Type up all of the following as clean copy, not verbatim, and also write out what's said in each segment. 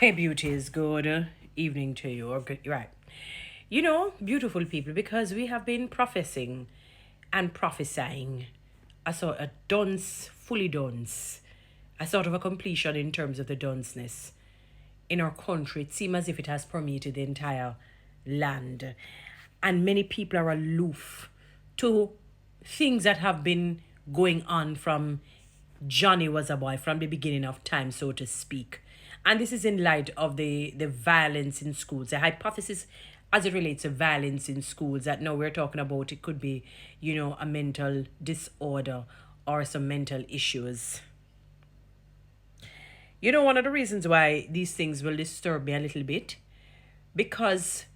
Hey, beauties, good evening to you, or good, right. Beautiful people, because we have been professing and prophesying a dunce, fully dunce, a sort of a completion in terms of the dunceness in our country. It seems as if it has permeated the entire land. And many people are aloof to things that have been going on from Johnny was a boy, from the beginning of time, so to speak. And this is in light of the violence in schools, the hypothesis as it relates to violence in schools that now we're talking about it could be, a mental disorder or some mental issues. One of the reasons why these things will disturb me a little bit, because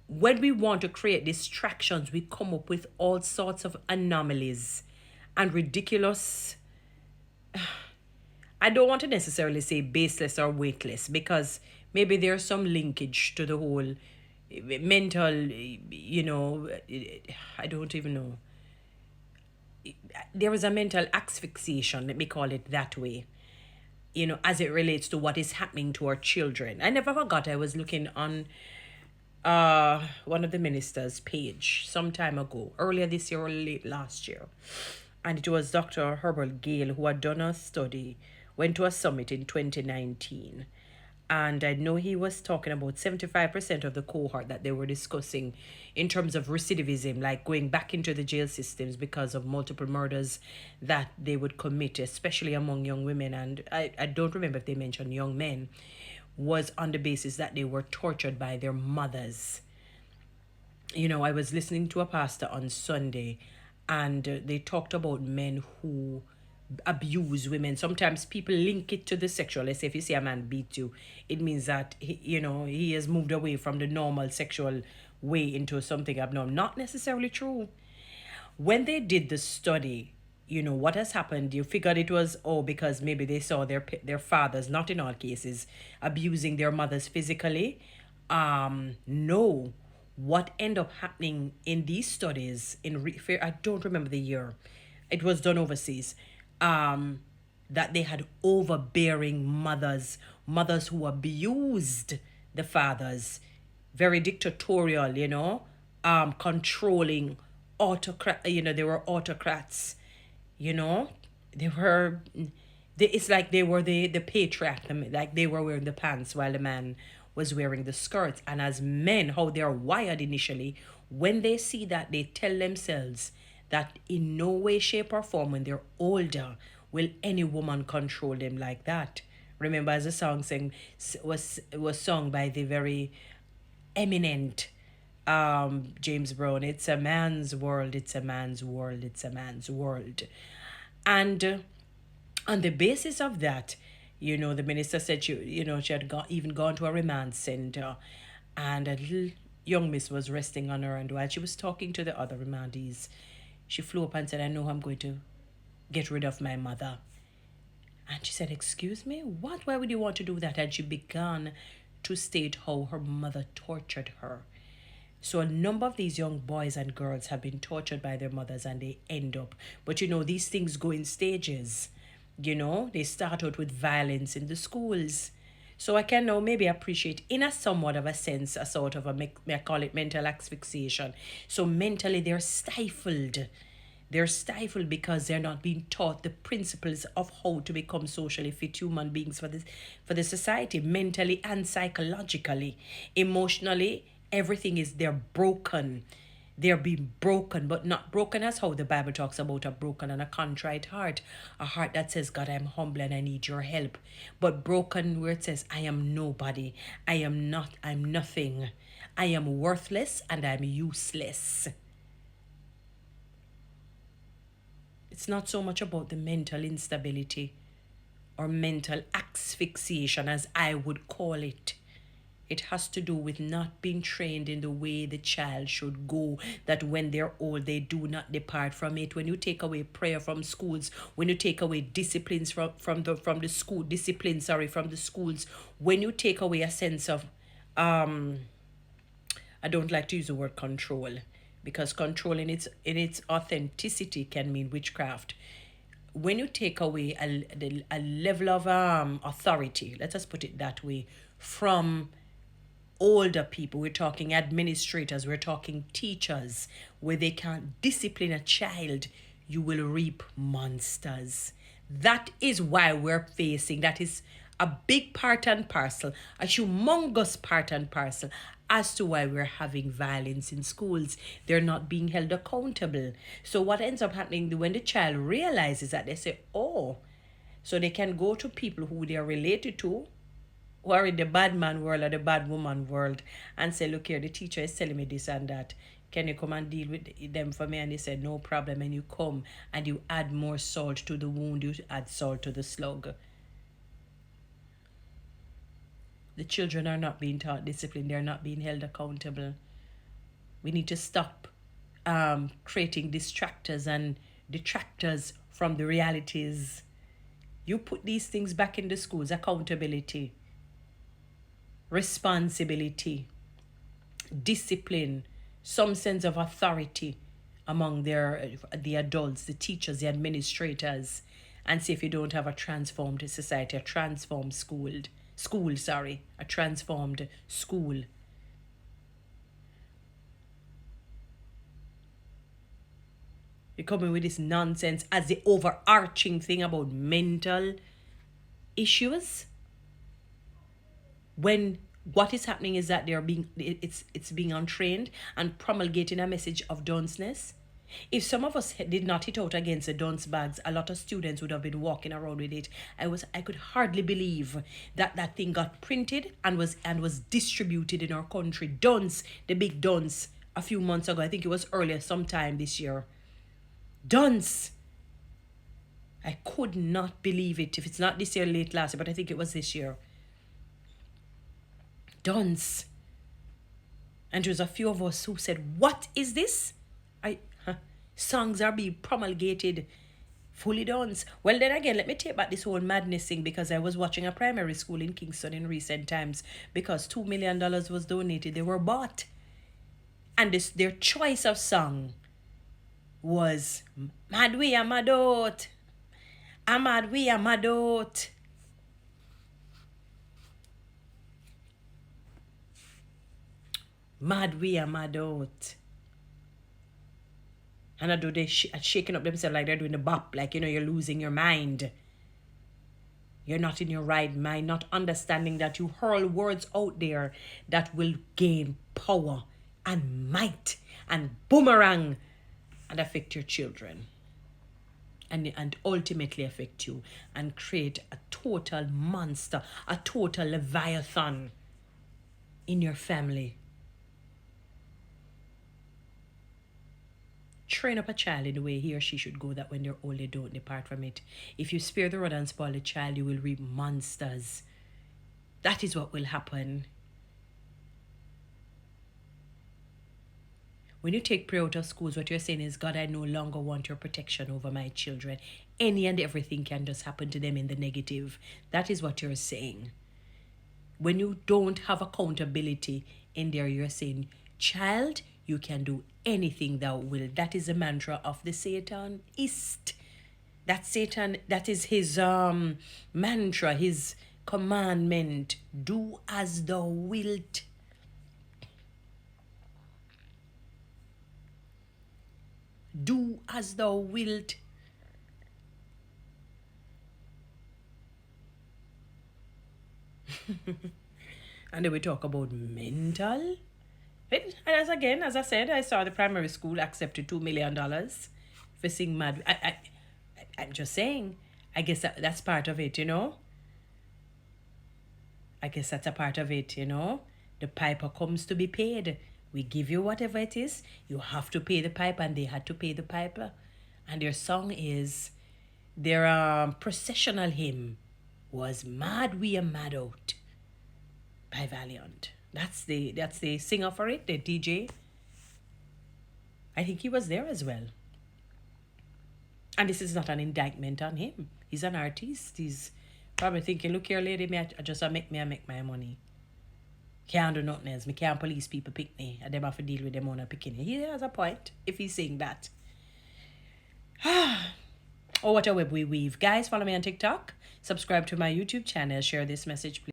when we want to create distractions, we come up with all sorts of anomalies and ridiculous. I don't want to necessarily say baseless or weightless, because maybe there's some linkage to the whole mental, I don't even know. There is a mental asphyxiation, let me call it that way, as it relates to what is happening to our children. I never forgot, I was looking on one of the ministers' page some time ago, earlier this year or late last year. And it was Dr. Herbert Gale who had done a study, went to a summit in 2019. And I know he was talking about 75% of the cohort that they were discussing in terms of recidivism, like going back into the jail systems because of multiple murders that they would commit, especially among young women. And I don't remember if they mentioned young men, was on the basis that they were tortured by their mothers. I was listening to a pastor on Sunday, and they talked about men who abuse women. Sometimes people link it to the sexual. Let's say if you see a man beat you, it means that he has moved away from the normal sexual way into something abnormal. Not necessarily true. When they did the study, what has happened, you figured it was, because maybe they saw their fathers, not in all cases, abusing their mothers physically. No. What ended up happening in these studies, I don't remember the year, it was done overseas, that they had overbearing mothers who abused the fathers, very dictatorial, controlling, autocrat. They were autocrats. You know, they were. It's like they were the patriarch, like they were wearing the pants while the man was wearing the skirt. And as men, how they are wired initially, when they see that, they tell themselves that in no way, shape, or form, when they're older, will any woman control them like that. Remember, as the song was sung by the very eminent James Brown. It's a man's world. It's a man's world. It's a man's world. And on the basis of that, the minister said she had even gone to a remand center, and a little young miss was resting on her, and while she was talking to the other remandees, she flew up and said, "I know I'm going to get rid of my mother." And she said, "Excuse me? What? Why would you want to do that?" And she began to state how her mother tortured her. So a number of these young boys and girls have been tortured by their mothers, and they end up. But these things go in stages. They start out with violence in the schools. So I can now maybe appreciate, in a somewhat of a sense, a sort of may I call it mental asphyxiation. So mentally they're stifled. They're stifled because they're not being taught the principles of how to become socially fit human beings for the society, mentally and psychologically, emotionally. Everything is, they're broken. They're being broken, but not broken as how the Bible talks about a broken and a contrite heart. A heart that says, "God, I'm humble and I need your help." But broken where it says, "I am nobody. I am not. I'm nothing. I am worthless and I'm useless." It's not so much about the mental instability or mental asphyxiation, as I would call it. It has to do with not being trained in the way the child should go, that when they're old, they do not depart from it. When you take away prayer from schools, when you take away disciplines from the school, discipline, sorry, from the schools, when you take away a sense of, I don't like to use the word control, because control in its authenticity can mean witchcraft. when you take away a level of authority, let us put it that way, from older people, we're talking administrators, we're talking teachers, where they can't discipline a child, you will reap monsters. That is why we're facing, that is a big part and parcel, a humongous part and parcel as to why we're having violence in schools. They're not being held accountable. So what ends up happening when the child realizes that, they say, oh, so they can go to people who they are related to, who are in the bad man world or the bad woman world, and say, look here, the teacher is telling me this and that. Can you come and deal with them for me? And they said, no problem. And you come and you add more salt to the wound, you add salt to the slug. The children are not being taught discipline. They're not being held accountable. We need to stop creating distractors and detractors from the realities. You put these things back in the schools: accountability, responsibility, discipline, some sense of authority among the adults, the teachers, the administrators, and see if you don't have a transformed society, a transformed a transformed school. You're coming with this nonsense as the overarching thing about mental issues, when what is happening is that it's being untrained and promulgating a message of dunceness. If some of us did not hit out against the dunce bags, a lot of students would have been walking around with it. I could hardly believe that thing got printed and was distributed in our country. Dunce, the big dunce, a few months ago. I think it was earlier, sometime this year. Dunce. I could not believe it. If it's not this year, late last year, but I think it was this year. Dunce. And there was a few of us who said, what is this? Songs are being promulgated fully dunce. Well, then again, let me take back this whole madness thing, because I was watching a primary school in Kingston in recent times, because $2 million was donated. They were bought. And their choice of song was Mad We Are Madot. Mad We Are Madot. Mad We Are Madot. And I do they shaking up themselves like they're doing the bop, like, you're losing your mind. You're not in your right mind, not understanding that you hurl words out there that will gain power and might and boomerang and affect your children. And ultimately affect you and create a total monster, a total leviathan in your family. Train up a child in the way he or she should go, that when they're old, they don't depart from it. If you spare the rod and spoil the child, you will reap monsters. That is what will happen. When you take prayer out of schools, what you're saying is, God, I no longer want your protection over my children. Any and everything can just happen to them in the negative. That is what you're saying. When you don't have accountability in there, you're saying, child, you can do anything thou will. That is the mantra of the Satanist. That Satan, that is his mantra, his commandment. Do as thou wilt. Do as thou wilt. And then we talk about mental. And as I said, I saw the primary school accepted $2 million for sing mad. I'm just saying, I guess that's part of it, I guess that's a part of it, The piper comes to be paid. We give you whatever it is. You have to pay the piper, and they had to pay the piper. And their song is, their processional hymn was Mad We Are Mad Out by Valiant. That's the singer for it, the DJ. I think he was there as well. And this is not an indictment on him. He's an artist. He's probably thinking, look here, lady, I just make my money. Can't do nothing else. Me can't police people pick me. And them have to deal with them on a picking. He has a point if he's saying that. or what a web we weave. Guys, follow me on TikTok. Subscribe to my YouTube channel. Share this message, please.